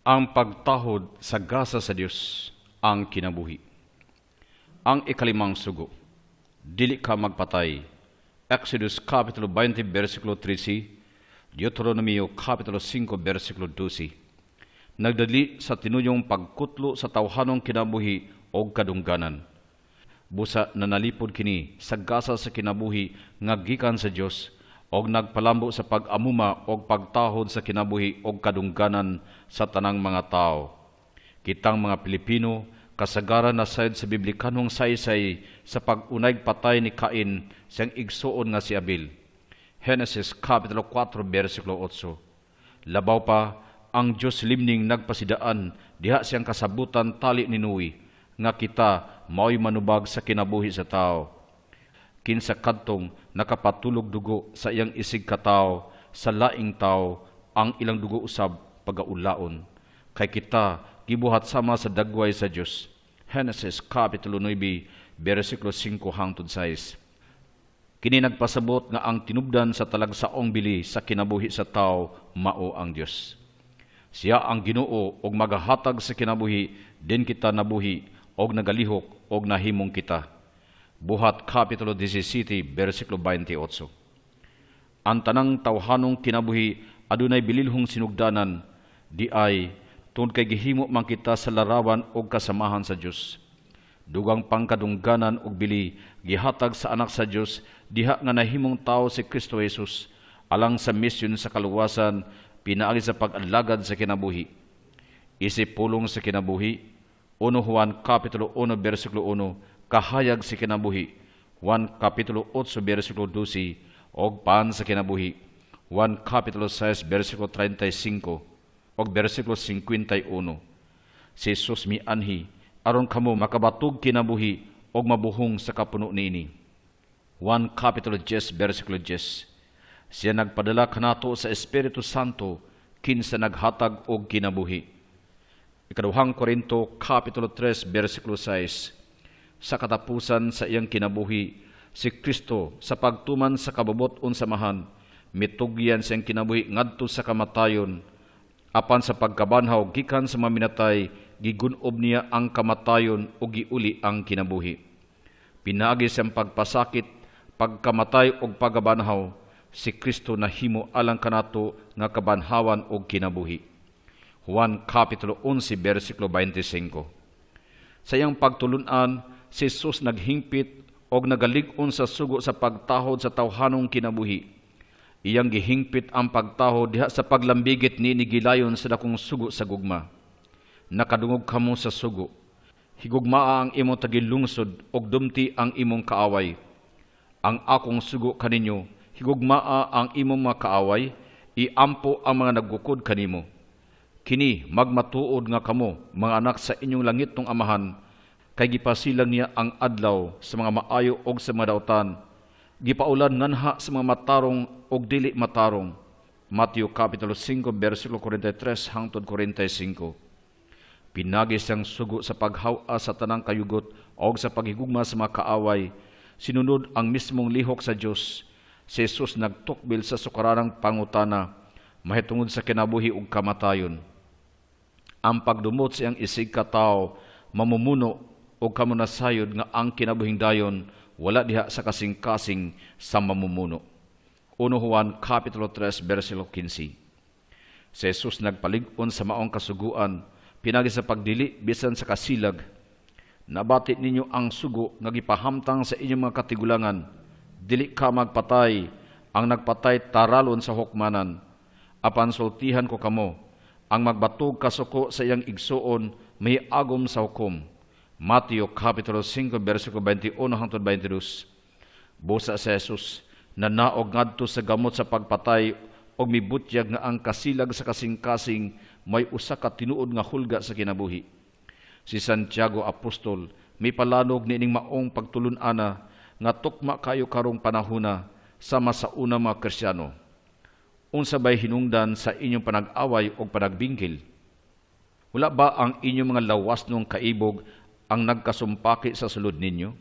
Ang pagtahod sa gasa sa Dios ang kinabuhi. Ang ikalimang sugo, dili ka magpatay. Exodus Kapitulo 20, versikulo 13, Deuteronomio Kapitulo 5, versikulo 12. Nagdali sa tinuyong pagkutlo sa tawhanong kinabuhi o kadungganan. Busa na nalipod kini sa gasa sa kinabuhi nga gikan sa Dios og nagpalambo sa pag-amuma og pagtahod sa kinabuhi og kadungganan sa tanang mga tao. Kitang mga Pilipino kasagaran na sayod sa biblikanhong saysay sa pag-unay patay ni Cain siyang igsuon nga si Abel. Genesis Kapitulo 4, versikulo 8. Labaw pa, ang Diyos limning nagpasidaan diha siyang kasabutan tali ni Noe nga kita mao'y manubag sa kinabuhi sa tao. Kinsa kadtong nakapatulog dugo sa iyang isig katao sa laing tao ang ilang dugo usab pagaulaon. Kay kita gibuhat sama sa dagway sa Dios. Genesis Kapitulo 9, versikulo 5 hangtod 6. Kini nagpasabot nga ang tinubdan sa talagsaong bili sa kinabuhi sa tao mao ang Dios. Siya ang Ginoo og magahatag sa kinabuhi din kita nabuhi og nagalihok og nahimong kita. Buhat Kapitulo 17, versikulo 28. Ang tanang tawhanong kinabuhi adunay bililhong sinugdanan, di ay tungod kay gihimo man kita sa larawan og kasamahan sa Dios. Dugang pangkadungganan og bili gihatag sa anak sa Dios diha nga nahimong tao si Kristo Jesus alang sa misyon sa kaluwasan pinaagi sa pag-alagad sa kinabuhi. Isip pulong sa kinabuhi, 1 Juan Kapitulo 1, versikulo 1, kahayag sa kinabuhi, 1 Kapitulo 8, versikulo 12, og paan sa kinabuhi, 1 Kapitulo 6, versikulo 35, og versikulo 51. Si Jesus mianhi, aron kamo makabatog kinabuhi og mabuhong sa kapuno niini. 1 Kapitulo 10, versikulo 10. Siya nagpadala kanato sa Espiritu Santo, kinsa naghatag og kinabuhi. Ikaduhang Korinto Kapitulo 3, versikulo 6. Sa katapusan sa iyang kinabuhi, si Kristo sa pagtuman sa kabubot-on samahan, mitugyan siyang kinabuhi ngadto sa kamatayon, apan sa pagkabanhaw gikan sa maminatay, gigunob niya ang kamatayon o giuli ang kinabuhi. Pinaagi siyang pagpasakit, pagkamatay o pagabanhaw, si Kristo nahimo alang kanato nga kabanhawan o kinabuhi. Juan Kapitulo 11, versikulo 25. Sa iyang pagtulunan, si Jesus naghingpit og nagalig-on sa sugo sa pagtahod sa tawhanong kinabuhi. Iyang gihingpit ang pagtahod diha sa paglambigit ni gilayon sa dakong sugo sa gugma. Nakadungog kamo sa sugo. Higugmaa ang imong tagilungsod og dumti ang imong kaaway. Ang akong sugo kaninyo, higugmaa ang imong mga kaaway, iampo ang mga naggukod kanimo. Kini magmatuod nga kamo, mga anak sa inyong langitong amahan, kay gipasilang niya ang adlaw sa mga maayo og sa mga dautan. Gipaulan nganha sa mga matarong og dili matarong. Mateo Kapitulo 5, versikulo 43 hangtod 45. Pinagi siyang sugo sa paghawa sa tanang kayugot og sa paghigugma sa mga kaaway. Sinunod ang mismong lihok sa Dios. Si Jesus nagtukbil sa sukaranang pangutana, mahitungod sa kinabuhi ug kamatayon. Ang pagdumot sa iyang isig katao, mamumuno o kamo nasayod nga ang kinabuhing dayon wala diha sa kasing-kasing sa mamumuno. 1 Juan Kapitulo 3, versikulo 15. Si Jesus nagpalig-on sa maong kasuguan, pinagi sa pagdili bisan sa kasilag. Nabati ninyo ang sugo nga gipahamtang sa inyong mga katigulangan. Dili ka magpatay, ang nagpatay taralon sa hukmanan. Apan sultihan ko kamo, ang magbatog kasuko sa iyang igsuon may agom sa hukom. Mateo Kapitulo 5, versikulo 21 hangtod 22. Busa sa Jesus, na naog ngadto sa gamot sa pagpatay og mibutyag nga ang kasilag sa kasing-kasing may usa ka tinuod nga hulga sa kinabuhi. Si Santiago Apostol, may palanog niining maong pagtulun-ana nga tukma kayo karong panahona sama sa unang mga Kristiyano. Unsa bay hinungdan sa inyong panag-away o panagbingkil? Wala ba ang inyong mga lawasnong kaibog ang nagkasumpaki sa sulod ninyo?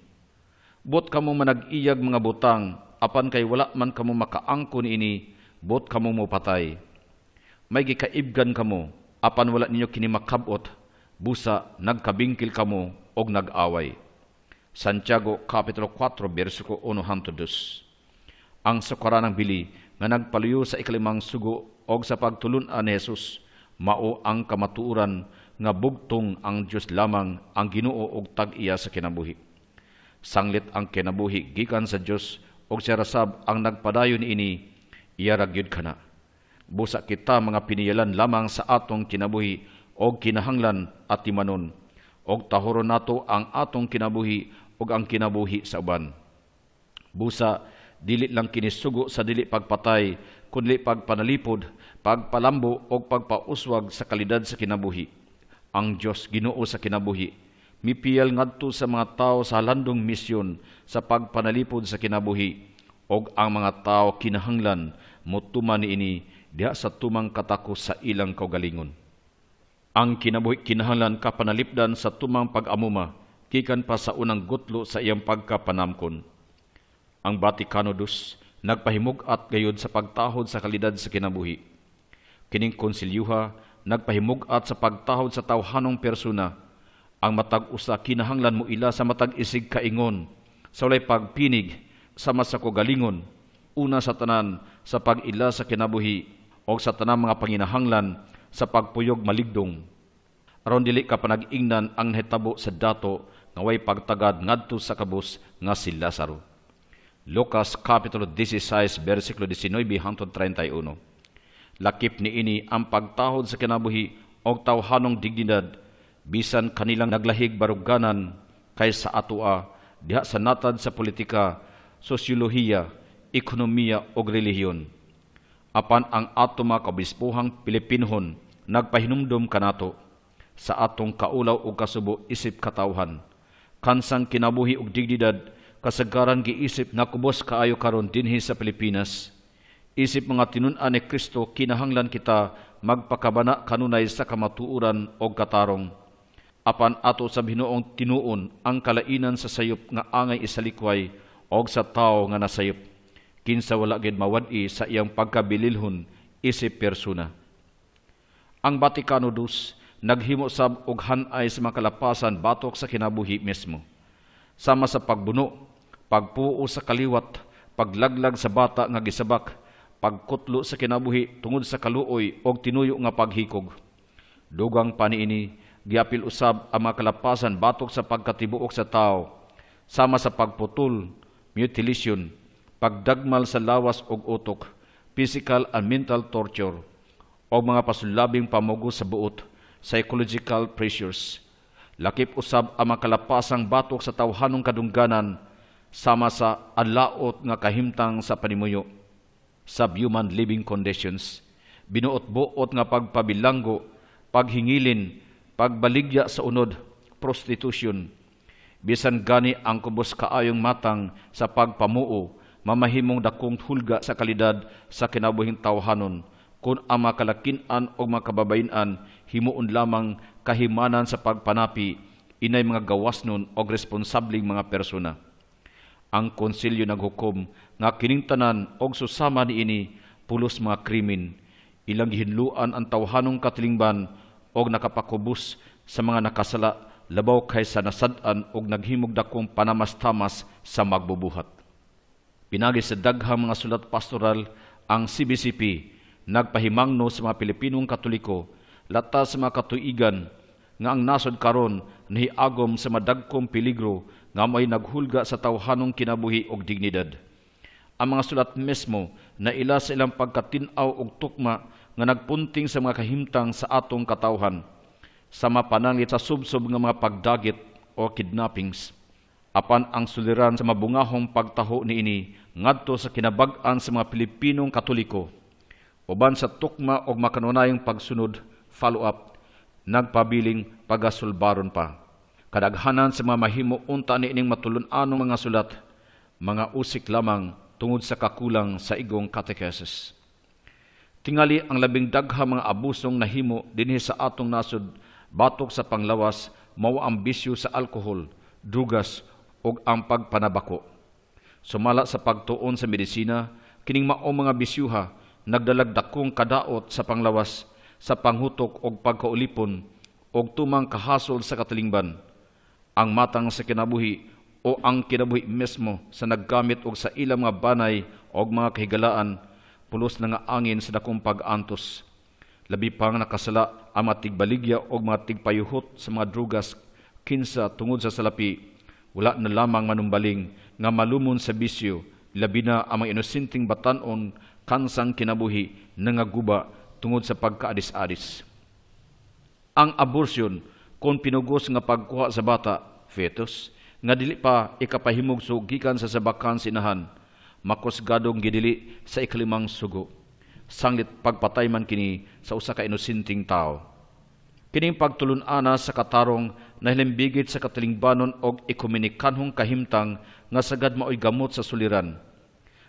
Bot kamo manag-iyag mga butang, apan kay wala man kamo makaangkon ini, bot kamo mo patay. May gikaibgan kamo, apan wala ninyo kini makabot, busa nagkabingkil kamo og nag-away. Santiago Kapitulo 4, versikulo 1-2. Ang sukaranang bili nga nagpaluyo sa ikalimang sugo og sa pagtulunan ni Jesus, mao ang kamatuoran nga bugtong ang Dios lamang ang Ginoo og tag-iya sa kinabuhi. Sanglit ang kinabuhi gikan sa Dios og siya rasab ang nagpadayon ini, iya ra gyud kana. Busa kita mga piniyalan lamang sa atong kinabuhi og kinahanglan at timanon, og tahoron nato ang atong kinabuhi og ang kinabuhi sa uban. Busa dili lang kinisugo sa dili pagpatay, kundi pagpanalipod, pagpalambo o pagpauswag sa kalidad sa kinabuhi. Ang Dios Ginoo sa kinabuhi mipiyal ngadto sa mga tao sa halandong misyon sa pagpanalipod sa kinabuhi, og ang mga tao kinahanglan motuman niini diha sa tumang katakos sa ilang kaugalingon. Ang kinabuhi kinahanglan kapanalipdan sa tumang pag-amuma gikan pa sa unang gutlo sa iyang pagkapanamkon. Ang Vaticano II nagpahimug-at gayud sa pagtahod sa kalidad sa kinabuhi. Kining konsilyuha nagpahimug-at sa pagtahod sa tawhanong persona. Ang matag usa kinahanglan mo ila sa matag isig kaingon, sa walay pagpinig, sama sa kugalingon, una sa tanan sa pag-ila sa kinabuhi o sa tanang mga panginahanglan sa pagpuyog maligdong. Aron dili ka panag-ingnan ang nahitabo sa dato nga way pagtagad ngadto sa kabus nga si Lazaro. Lucas Kapitulo 16, versikulo 19-31. Lakip niini ang pagtahod sa kinabuhi o tawhanong dignidad, bisan kanilang naglahig baruganan kaysa atoa diha sa natad sa politika, sosyolohiya, ekonomiya o relihiyon. Apan ang ato mga kabispuhang Pilipinhon nagpahinumdom kanato sa atong kaulaw o kasubo isip katawhan. Kansang kinabuhi og dignidad kasagaran giisip nga kubos kaayo karon dinhi sa Pilipinas. Isip mga tinun-an ni Kristo kinahanglan kita magpakabana kanunay sa kamatuoran o katarong. Apan ato sa Binoong tinuon ang kalainan sa sayop nga angay isalikway og sa tao nga nasayop, kinsa wala gid mawad-i sa iyang pagkabililhon isip persona. Ang Vaticano II naghimo sab og hanay sa mga kalapasan batok sa kinabuhi mismo, sama sa pagbuno, pagpuo sa kaliwat, paglaglag sa bata nga gisabak, pagkutlo sa kinabuhi tungod sa kaluoy og tinuyo nga paghikog. Dugang paniini giapil usab ang mga kalapasan batok sa pagkatibuok sa tao, sama sa pagputol, mutilation, pagdagmal sa lawas og utok, physical and mental torture, o mga pasulabing pamugo sa buot, psychological pressures. Lakip usab ang mga kalapasang batok sa tawhanong kadungganan, sama sa anlaot nga kahimtang sa panimuyo, subhuman living conditions, binuot-buot nga pagpabilanggo, paghingilin, pagbaligya sa unod, prostitution. Bisan gani ang kubos kaayong matang sa pagpamuo, mamahimong dakong hulga sa kalidad sa kinabuhing tawhanon, kung ang makalakin-an o makababayin-an himuon lamang kahimanan sa pagpanapi, inay mga gawasnon o responsabling mga persona. Ang konsilyo naghukom nga kining tanan og susama niini pulos mga krimen, ilang gihinluan ang tawhanong katilingban og nakapakubos sa mga nakasala labaw kaysa nasad-an og naghimog dakong panamas-tamas sa magbubuhat. Pinagi sa daghang mga sulat pastoral, ang CBCP nagpahimangno sa mga Pilipinong Katoliko latas sa mga katuigan nga ang nasod karon nahiagom sa madagkong peligro nga may naghulga sa tawhanong kinabuhi og dignidad. Ang mga sulat mismo na ila sa ilang pagkatin-aw og tukma nga nagpunting sa mga kahimtang sa atong katawhan, sa mapanangit sa subsob nga mga pagdagit o kidnappings. Apan ang suliran sa mabungahong pagtaho niini ngadto sa kinabag-an sa mga Pilipinong Katoliko, uban sa tukma og makanunayang pagsunod, follow-up, nagpabiling pagasulbaron pa. Kadaghanan sa mga mahimo unta niining matulun-anong mga sulat, mga usik lamang tungod sa kakulang sa igong catechesis. Tingali ang labing daghang mga abusong nahimo dinhi sa atong nasod batok sa panglawas, mao ang bisyo sa alkohol, drugas ug ang pagpanabako. Sumala sa pagtuon sa medisina, kining mao mga bisyuha nagdalag dakong kadaot sa panglawas, sa panghutok og pagkaulipon og tumang kahasol sa katilingban, ang matang sa kinabuhi o ang kinabuhi mismo sa naggamit og sa ilang mga banay og mga kahigalaan, pulos na nga angin sa dakong pag-antos. Labi pang nakasala ang mga tigbaligya o mga tigpayuhot sa mga drugas, kinsa tungod sa salapi, wala na lamang manumbaling nga malumon sa bisyo, labi na ang mga inosenteng batanon kansang kinabuhi nangaguba tungod sa pagkaadis-adis. Ang abortion, kung pinugos nga pagkuha sa bata, fetus, nga dili pa ikapahimog gikan sa sabakan sinahan, makusgadong gidili sa ikalimang sugo. Sanglit pagpatay man kini sa usa ka inosenteng tao. Kining pagtulun-ana sa katarong nahilimbigit sa katilingbanon og ekumenikahong kahimtang nga sagad maoy gamot sa suliran.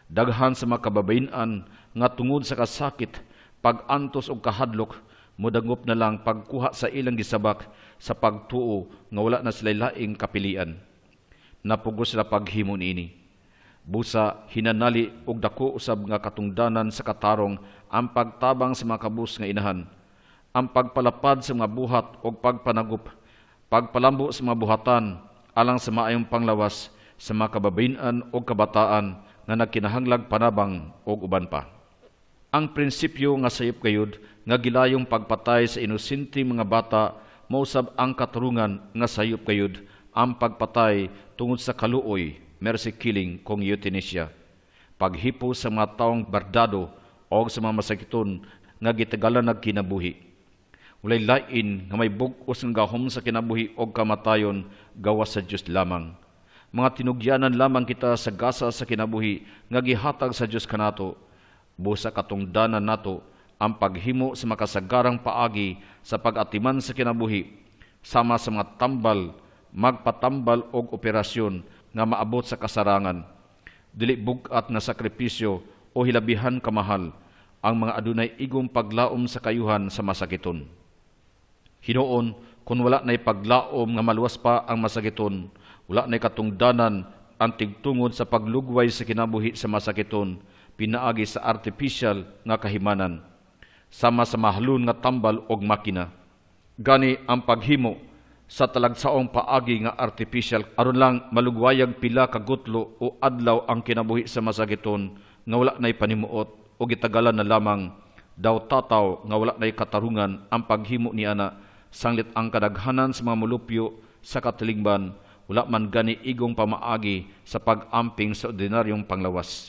Daghan sa mga kababayen-an nga tungod sa kasakit, pag-antos og kahadlok, modangop na lang pagkuha sa ilang gisabak sa pagtuo nga wala na sila laing kapilian. Napugos sila paghimo niini. Busa hinanali og dako usab nga katungdanan sa katarong ang pagtabang sa mga kabus nga inahan, ang pagpalapad sa mga buhat og pagpanagup, pagpalambo sa mga buhatan alang sa maayong panglawas sa mga kababayen-an o kabataan nga nagkinahanglag panabang og uban pa. Ang prinsipyo nga sayop gayud nga gilayong pagpatay sa inosente mga bata mausab ang katarungan nga sayop gayud ang pagpatay tungod sa kaluoy, mercy killing kung euthanasia, paghipo sa mga taong bardado o sa mga masakiton nga gitagalan nagkinabuhi. Walay lain nga may bug-os nga gahom sa kinabuhi o kamatayon gawas sa Dios lamang. Mga tinugyanan lamang kita sa gasa sa kinabuhi nga gihatag sa Dios kanato, busa katungdanan nato ang paghimo sa makasagarang paagi sa pag-atiman sa kinabuhi, sama sa mga tambal, magpatambal og operasyon nga maabot sa kasarangan. Dili bugat nga sakripisyo o hilabihan kamahal ang mga adunay igong paglaom sa kayuhan sa masakiton. Hinoon, kung wala na'y paglaom nga maluwas pa ang masakiton, wala na'y katungdanan ang tigtungod sa paglugway sa kinabuhi sa masakiton, pinaagi sa artificial nga kahimanan, sama sa mahalon nga tambal og makina. Gani ang paghimo sa talagsaong paagi nga artificial aron lang malugwayag pila ka gutlo o adlaw ang kinabuhi sa masakiton nga wala na'y panimuot o gitagalan na lamang daw tataw nga wala na'y katarungan ang paghimo ni ana, sanglit ang kadaghanan sa mga molupyo sa katilingban wala man gani igong pamaagi sa pag-amping sa ordinaryong panglawas.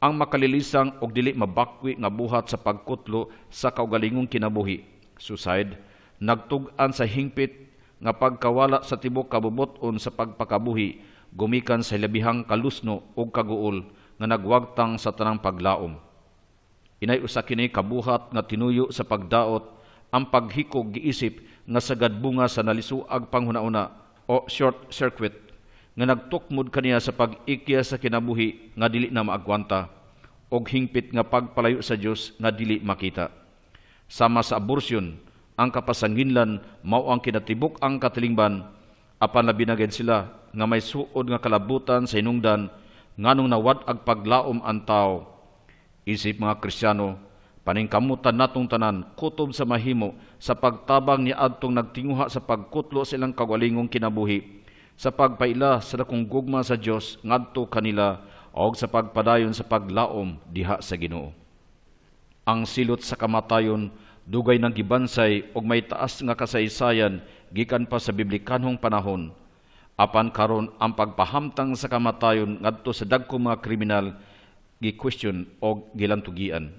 Ang makalilisang og dili mabakwi nga buhat sa pagkutlo sa kaugalingong kinabuhi, suicide, nagtug-an sa hingpit nga pagkawala sa tibok kabubuton sa pagpakabuhi, gumikan sa labihang kalusno o kaguol nga nagwagtang sa tanang paglaom. Inay usa kini kabuhat nga tinuyo sa pagdaot ang paghikog giisip nga sagad bunga sa nalisuag panghuna-una o short circuit nga nagtukmod kaniya sa pag-ikya sa kinabuhi nga dili na maagwanta og hingpit nga pagpalayo sa Dios nga dili makita. Sama sa abortion, ang kapasanginlan mao ang kinatibok ang katilingban, apan labi na gid sila nga may suod nga kalabutan sa hinungdan nganong nawad-ag paglaom ang tao. Isip mga Kristiyano, paningkamutan natong tanan kutob sa mahimo sa pagtabang ni adtong nagtinguha sa pagkutlo sa ilang kawalingong kinabuhi, sa pagpaila sa dakong gugma sa Dios ngadto kanila o sa pagpadayon sa paglaom diha sa Ginoo. Ang silot sa kamatayon dugay nang gibansay og may taas nga kasaysayan gikan pa sa biblikanhong panahon. Apan karon ang pagpahamtang sa kamatayon ngadto sa dagkong mga kriminal gi-question og gilantugian.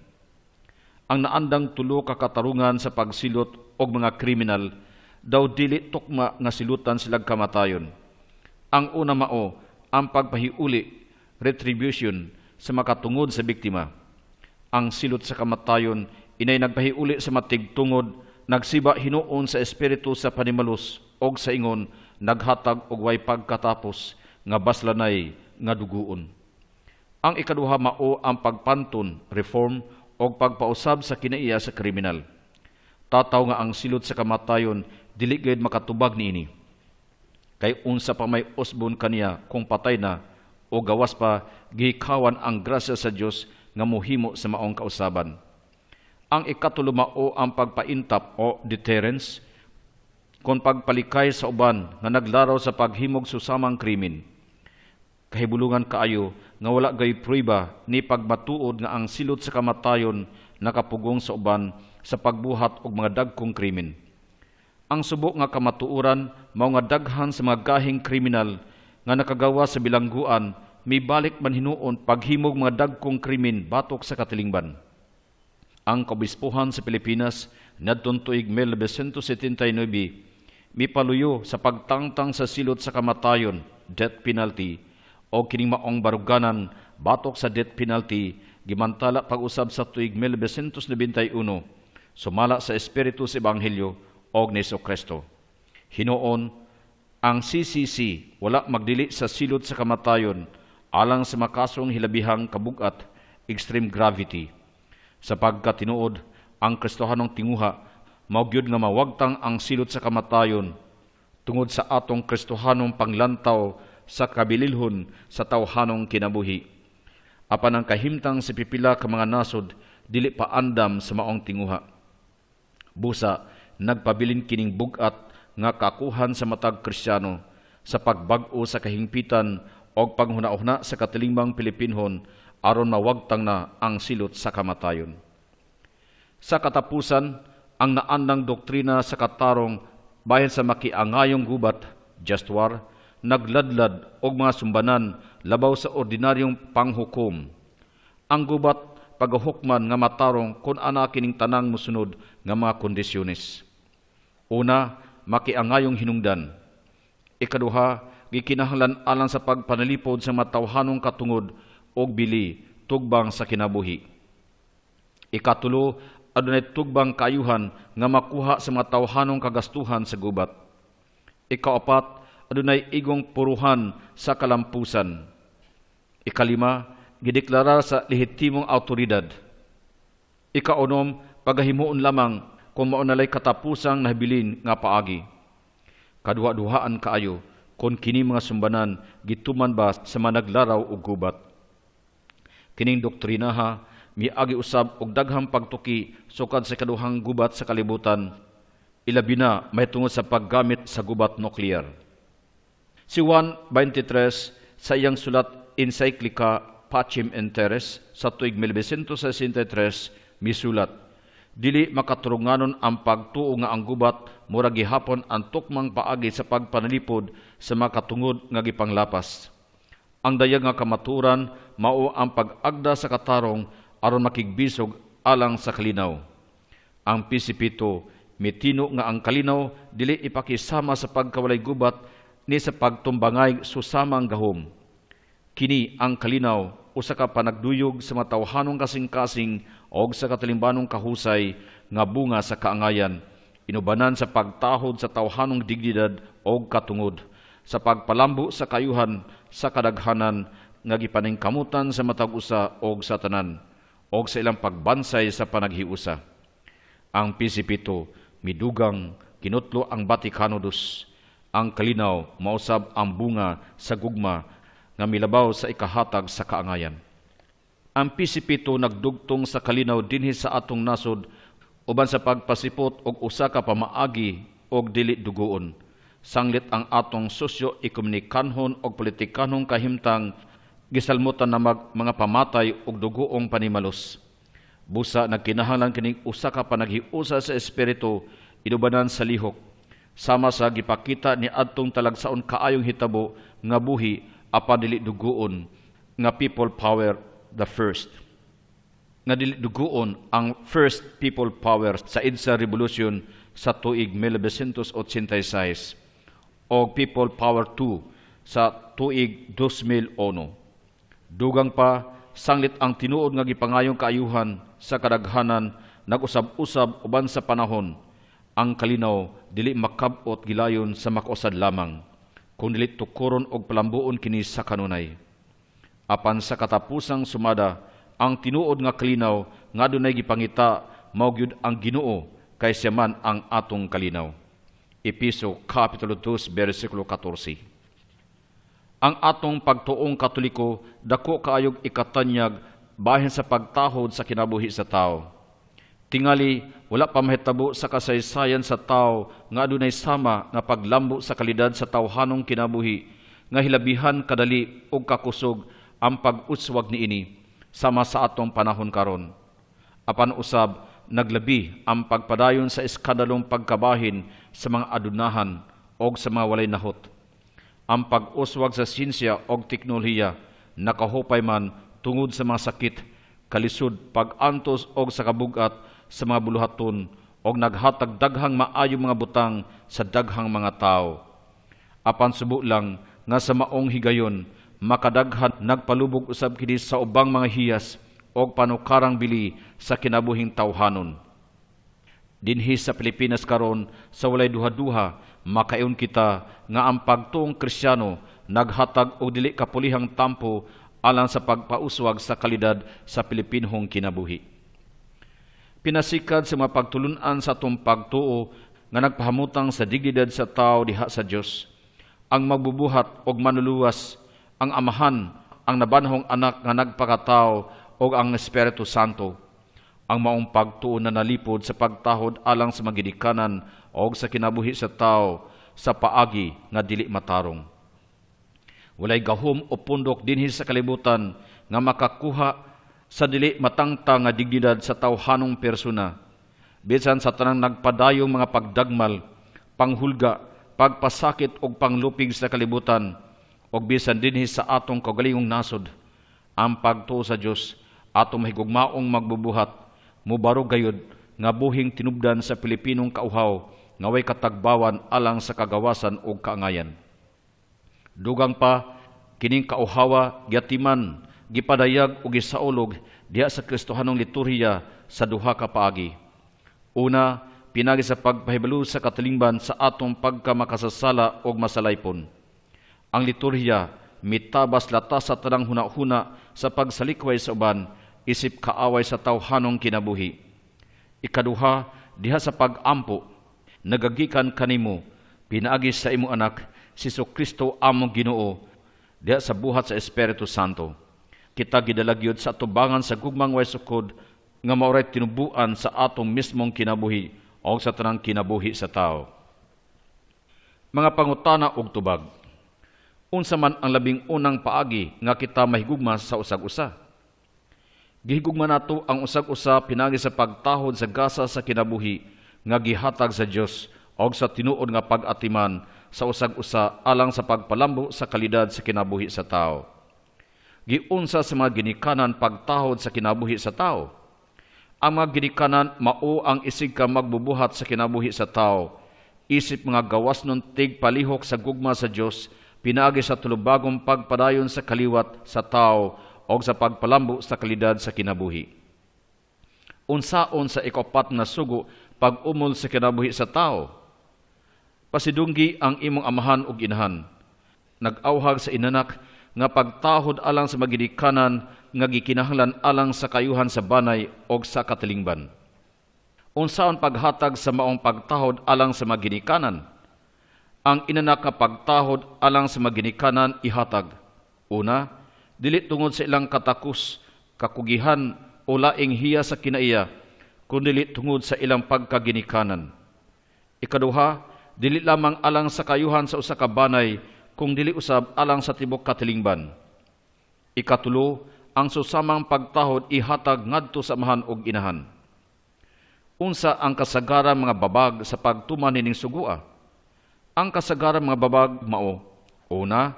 Ang naandang tulo ka katarungan sa pagsilot og mga kriminal daw dili tukma nga silutan silang kamatayon. Ang una mao ang pagpahiuli, retribution sa makatungod sa biktima. Ang silot sa kamatayon inay nagpahiuli sa matigtungod, nagsiba hinuon sa espiritu sa panimalus og sa ingon naghatag og way pagkatapos nga baslanay nga duguon. Ang ikaduha mao ang pagpanton, reform og pagpausab sa kinaiya sa kriminal. Tataw nga ang silot sa kamatayon dili gayud makatubag niini. Kay unsa pa may usbon kaniya kung patay na o gawas pa gihikawan ang grasya sa Dios nga mohimo sa maong kausaban. Ang ikatulumao ang pagpaintap o deterrence kung pagpalikay sa uban nga naglaraw sa paghimog susamang krimen. Kahibulungan kaayo nga wala gay prueba ni pagmatuod nga ang silot sa kamatayon nakapugong sa uban sa pagbuhat og mga dagkong krimen. Ang subo nga kamatuoran mao nga daghan sa mga gahing kriminal nga nakagawa sa bilangguan mibalik man hinuon paghimog mga dagkong krimen batok sa katilingban. Ang Kaobispohan sa Pilipinas ngadtong tuig 1979 mipaluyo sa pagtangtang sa silot sa kamatayon, death penalty, o kining maong baruganan batok sa death penalty gimantala pag-usab sa tuig 1991 sumala sa espiritu sa Ebanghelyo og ni Jesu-Kristo. Hinuon ang CCC wala magdili sa silot sa kamatayon alang sa makasong hilabihang kabugat, extreme gravity. Sapagkat tinuod ang Kristohanong tinguha mao gyud nga mawagtang ang silot sa kamatayon tungod sa atong Kristohanong panglantaw sa kabililhon sa tawhanong kinabuhi. Apan ang kahimtang sa pipila ka mga nasod dili pa andam sa maong tinguha. Busa nagpabilin kining bugat nga kakuhan sa matag Kristiyano sa pagbag-o sa kahingpitan o panghuna-huna sa katilingmang Pilipinhon aron mawagtang na ang silot sa kamatayon. Sa katapusan, ang naandang doktrina sa katarong bahin sa makiangayong gubat, just war, nagladlad og mga sumbanan labaw sa ordinaryong panghukom. Ang gubat pagahukman nga matarong kung ana kining tanang musunod nga mga kondisyones. Una, makiangayong hinungdan. Ikaduha, gikinahanglan alang sa pagpanalipod sa matawhanong katungod og bili tugbang sa kinabuhi. Ikatulo, adunay tugbang kaayuhan nga makuha sa mga tawhanong kagastuhan sa gubat. Ikaapat, adunay igong puruhan sa kalampusan. Ikalima, gideklara sa lehitimong awtoridad. Ikaunom, pagahimuon lamang kung maunalay katapusang nahabilin nga paagi. Kaduha-duhaan kaayo kung kini mga sumbanan gituman ba sa managlaraw og gubat. Kining doktrinaha miagi usab og daghang pagtuki sukad sa kaduhang gubat sa kalibutan, ilabi na may tungod sa paggamit sa gubat nuklear. Si Juan 23 sa iyang sulat Encyclica Pacem in Terris sa tuig 1963 misulat, dili makaturunganon ang pagtuo nga ang gubat mura gihapon ang tukmang paagi sa pagpanalipod sa makatungod nga gipanglapas. Ang dayag nga kamaturan mao ang pag-agda sa katarong aron makigbisog alang sa kalinaw. Ang pisipito mitino nga ang kalinaw dili ipakisama sa pagkawalay gubat ni sa pagtumbangay susamang gahom. Kini ang kalinaw usa ka panagduyog sa matawhanong kasing-kasing og sa katalimbanong kahusay nga bunga sa kaangayan, inubanan sa pagtahod sa tawhanong dignidad og katungod, sa pagpalambo sa kayuhan sa kadaghanan nga gipaningkamutan sa matag usa og sa tanan, og sa ilang pagbansay sa panaghiusa. Ang pisipito midugang kinutlo ang Vaticano II. Ang kalinaw mausab ang bunga sa gugma nga milabaw sa ikahatag sa kaangayan. Ang pisipito nagdugtong sa kalinaw dinhi sa atong nasod uban sa pagpasipot og usa ka pamaagi og dili dugoon. Sanglit ang atong sosyo-ekonomikanhon og politikanhong kahimtang gisalmutan na mga pamatay og dugoong panimalos. Busa nagkinahanglan kining usa ka panaghiusa sa espiritu inubanan sa lihok, sama sa gipakita ni adtong talagsaon kaayong hitabo nga buhi apan dili dugoon nga people power the first. Nga dili dugoon ang first people power sa EDSA Revolution sa tuig 1986 o people power 2 sa tuig 2001. Dugang pa, sanglit ang tinuod nga gipangayong kaayuhan sa kadaghanan nag-usab-usab uban sa panahon. Ang kalinaw dili makab-ot gilayon sa makausad lamang, kung dili tukuron og palambuon kini sa kanunay. Apan sa katapusang sumada, ang tinuod nga kalinaw nga dunay gipangita mao gyud ang Ginoo kaysa man ang atong kalinaw. Episo Kapitulo 2 versikulo 14. Ang atong pagtuong Katoliko dako kaayog ikatanyag bahin sa pagtahod sa kinabuhi sa tao. Tingali wala pa mahitabo sa kasaysayan sa tao nga adunay sama nga paglambo sa kalidad sa tawhanong kinabuhi nga hilabihan kadali og kakusog ang pag-uswag niini sama sa atong panahon karon. Apan usab naglabi ang pagpadayon sa iskandalong pagkabahin sa mga adunahan o sa mga walay nahot. Ang pag-uswag sa sinsya o teknolohiya nakahupay man tungod sa mga sakit, kalisod, pag-antos o sa kabugat sa mga buluhaton o naghatag daghang maayong mga butang sa daghang mga tao. Apan subo lang nga sa maong higayon, makadaghan nagpalubog usab kini sa ubang mga hiyas o panukarang bili sa kinabuhing tawhanon. Dinhi sa Pilipinas karon sa walay duha-duha, makayon kita nga ang pagtuong Kristiyano naghatag og dili kapulihang tampo alang sa pagpauswag sa kalidad sa Pilipinhong kinabuhi. Pinasikad sa mga pagtulunan sa atong pagtuo nga nagpahamutang sa dignidad sa tao diha sa Dios, ang magbubuhat og manuluwas, ang amahan, ang nabanhong anak nga nagpakatao o ang Espiritu Santo, ang maong pagtuo na nalipod sa pagtahod alang sa magidikanan o sa kinabuhi sa tao sa paagi nga dili matarong. Walay gahom o pundok dinhi sa kalibutan nga makakuha sa dili matangtang nga dignidad sa tawhanong persona, bisan sa tanang nagpadayong mga pagdagmal, panghulga, pagpasakit o panglupig sa kalibutan, o bisan dinhi sa atong kaugalingong nasod, ang pagtuo sa Dios atong mahigugmaong magbubuhat, mubaro gayud nga buhing tinubdan sa Pilipinong kauhaw nga way katagbawan alang sa kagawasan o kaangayan. Dugang pa kining kauhawa gyatiman, gipadayag o gisaulog diha sa Kristohanong liturhiya sa duha ka paagi. Una, pinagi sa pagpahibalo sa katilingban sa atong pagkamakasasala o masalaypon. Ang liturhiya mitabas latas sa tanang hunahuna sa pagsalikway sa uban, isip kaaway sa tawhanong kinabuhi. Ikaduha, diha sa pag-ampo, nagagikan kanimo, pinaagi sa imo anak, si Kristo among Ginoo, diha sa buhat sa Espiritu Santo. Kita gidalagyod sa atubangan sa gugmang way sukod nga mauray tinubuan sa atong mismong kinabuhi o sa tanang kinabuhi sa tao. Mga pangutana ug tubag. Unsa man ang labing unang paagi nga kita mahigugma sa usag-usa? Gihigugma nato ang usag-usa pinagi sa pagtahod sa gasa sa kinabuhi nga gihatag sa Dios o sa tinuod nga pag-atiman sa usag-usa alang sa pagpalambo sa kalidad sa kinabuhi sa tao. Giunsa sa mga ginikanan pagtahod sa kinabuhi sa tao. Ang mga ginikanan mao ang isig ka magbubuhat sa kinabuhi sa tao, isip mga gawas nun tig palihok sa gugma sa Dios, pinaagi sa tulubagong pagpadayon sa kaliwat sa tao o sa pagpalambo sa kalidad sa kinabuhi. Unsaon sa ikapat nga sugo pag-umol sa kinabuhi sa tao? Pasidunggi ang imong amahan ug inahan. Nag-awhag sa inanak nga pagtahod alang sa magidikanan nga gikinahanglan alang sa kayuhan sa banay o sa katilingban. Unsaon paghatag sa maong pagtahod alang sa maginikanan? Ang inanak nga pagtahod alang sa maginikanan ihatag. Una, dili tungod sa ilang katakos, kakugihan o laing hiya sa kinaiya, kundi tungod sa ilang pagkaginikanan. Ikaduha, dili lamang alang sa kayuhan sa usa ka banay, kung dili usab alang sa tibok katilingban. Ikatulo, ang susamang pagtahod ihatag ngadto sa amahan ug inahan. Unsa ang kasagaran mga babag sa pagtuman nining sugua? Ang kasagaran mga babag mao: una,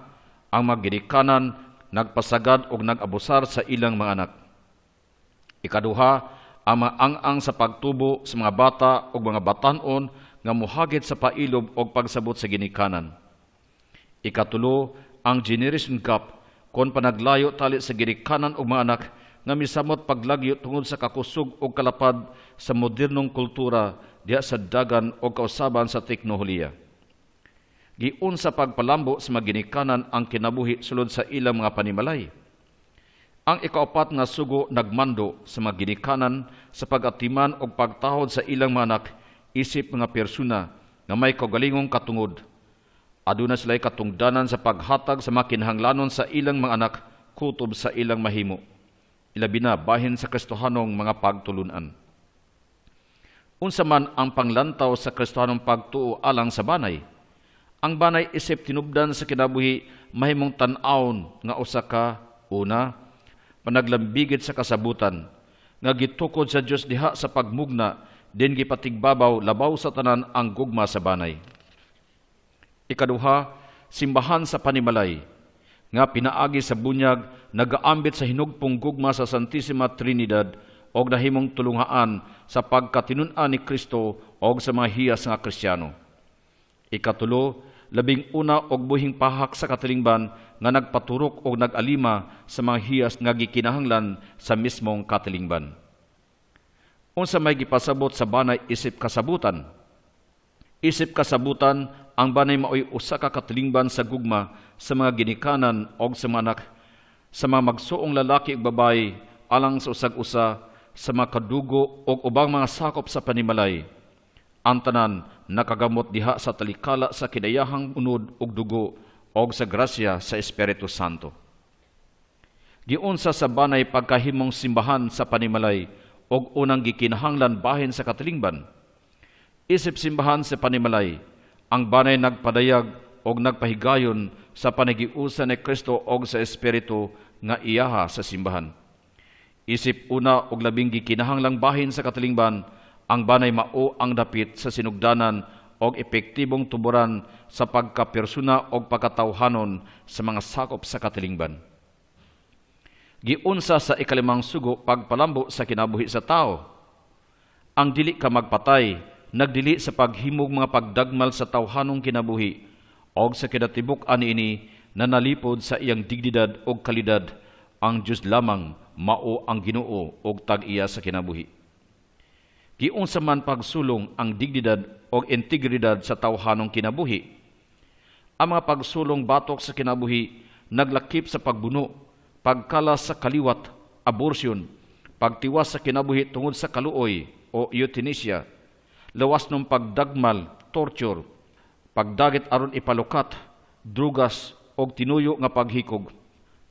ang magginikanan nagpasagad ug nag-abusar sa ilang mga anak. Ikaduha, ang ang sa pagtubo sa mga bata ug mga batan-on nga muhagit sa pailob ug pagsabot sa ginikanan. Ikatulo, ang generation gap kon panaglayo tali sa ginikanan og mga anak nga misamot paglagyo tungod sa kakusog o kalapad sa modernong kultura diha sa dagan o kausaban sa teknolohiya. Giun sa pagpalambo sa mga ginikanan ang kinabuhi sulod sa ilang mga panimalay. Ang ikaapat nga sugo nagmando sa mga ginikanan sa pag-atiman o pagtahod sa ilang mga anak isip mga persona nga may kaugalingong katungod. Aduna sila'y katungdanan sa paghatag sa mga kinahanglanon sa ilang mga anak kutob sa ilang mahimo. Ilabi na bahin sa Kristohanong mga pagtulunan. Unsa man ang panglantaw sa Kristohanong pagtuo alang sa banay. Ang banay isip tinubdan sa kinabuhi mahimong tan-awon nga usa ka una, panaglambigit sa kasabutan, nga gitukod sa Dios diha sa pagmugna, din gipatigbabaw labaw sa tanan ang gugma sa banay. Ikaduha, simbahan sa panimalay, nga pinaagi sa bunyag, nagaambit sa hinugpong gugma sa Santissima Trinidad o nahimong tulungaan sa pagkatinun-an ni Kristo o sa mga hiyas nga Kristiyano. Ikatulo, labing una og buhing pahak sa katilingban nga nagpaturok og nag-alima sa mga hiyas nga gikinahanglan sa mismong katilingban. Unsa may gipasabot sa banay isip kasabutan? Isip kasabutan, ang banay maoy usa ka katilingban sa gugma sa mga ginikanan og sa mga magsuong lalaki ug babayi alang sa usag-usa sa mga kadugo og ubang mga sakop sa panimalay. Ang tanan nakagamot diha sa talikala sa kinayahang unod ug dugo og sa grasya sa Espiritu Santo. Giunsa sa banay pagkahimong simbahan sa panimalay og unang gikinahanglan bahin sa katilingban. Isip simbahan sa panimalay, ang banay nagpadayag og nagpahigayon sa panagiusa ni Kristo og sa Espiritu nga iyaha sa simbahan. Isip una og labing gikinahanglang bahin sa katilingban, ang banay mao ang dapit sa sinugdanan og epektibong tuburan sa pagkapersona og pagkatawhanon sa mga sakop sa katilingban. Giunsa sa ikalimang sugo pagpalambo sa kinabuhi sa tao. Ang dili ka magpatay nagdili sa paghimog mga pagdagmal sa tawhanong kinabuhi og sa kinatibuk ani ini na nalipod sa iyang dignidad og kalidad. Ang Diyos lamang mao ang Ginoo og tag-iya sa kinabuhi. Giunsa man pagsulong ang dignidad o integridad sa tawhanong kinabuhi. Ang mga pagsulong batok sa kinabuhi naglakip sa pagbuno, pagkalas sa kaliwat, abortion, pagtiwas sa kinabuhi tungod sa kaluoy o euthanasia, lawas ng pagdagmal, torture, pagdagit aron ipalukat, drugas o tinuyo nga paghikog.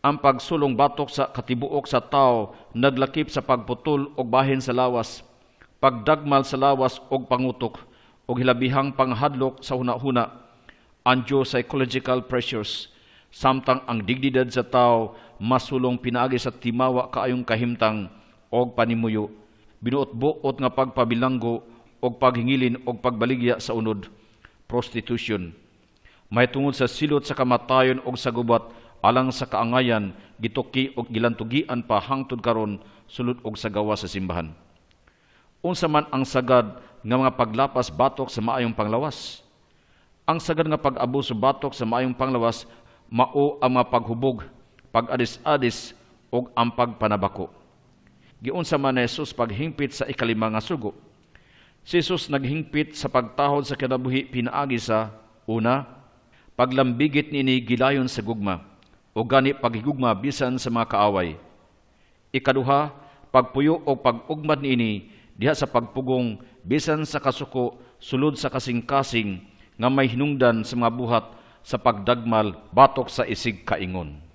Ang pagsulong batok sa katibuok sa tao naglakip sa pagputol o bahin sa lawas, pagdagmal sa lawas og pangutok o hilabihang panghadlok sa hunahuna, angiopsychological pressures, samtang ang dignidad sa tao masulong pinaagi sa timawa kaayong kahimtang og panimuyo, binuot-buot nga pagpabilanggo og paghingilin og pagbaligya sa unod, prostitution. May tungod sa silot sa kamatayon og sa gubat alang sa kaangayan, gituki og gilantugian pa hangtod karon sulod og sa gawa sa simbahan. Unsa man ang sagad nga mga paglapas batok sa maayong panglawas? Ang sagad nga pag-abuso batok sa maayong panglawas mao ang mga paghubog, pag-adis-adis ug ang pagpanabako. Giunsa man ni Jesus paghingpit sa ikalima nga sugo. Si Jesus naghingpit sa pagtahod sa kinabuhi pinaagi sa una, paglambigit niini gilayon sa gugma o gani paghigugma bisan sa mga kaaway. Ikaduha, pagpuyo o pag-ugmad niini diha sa pagpugong bisan sa kasuko sulod sa kasing-kasing nga may hinungdan sa mga buhat sa pagdagmal batok sa isig kaingon.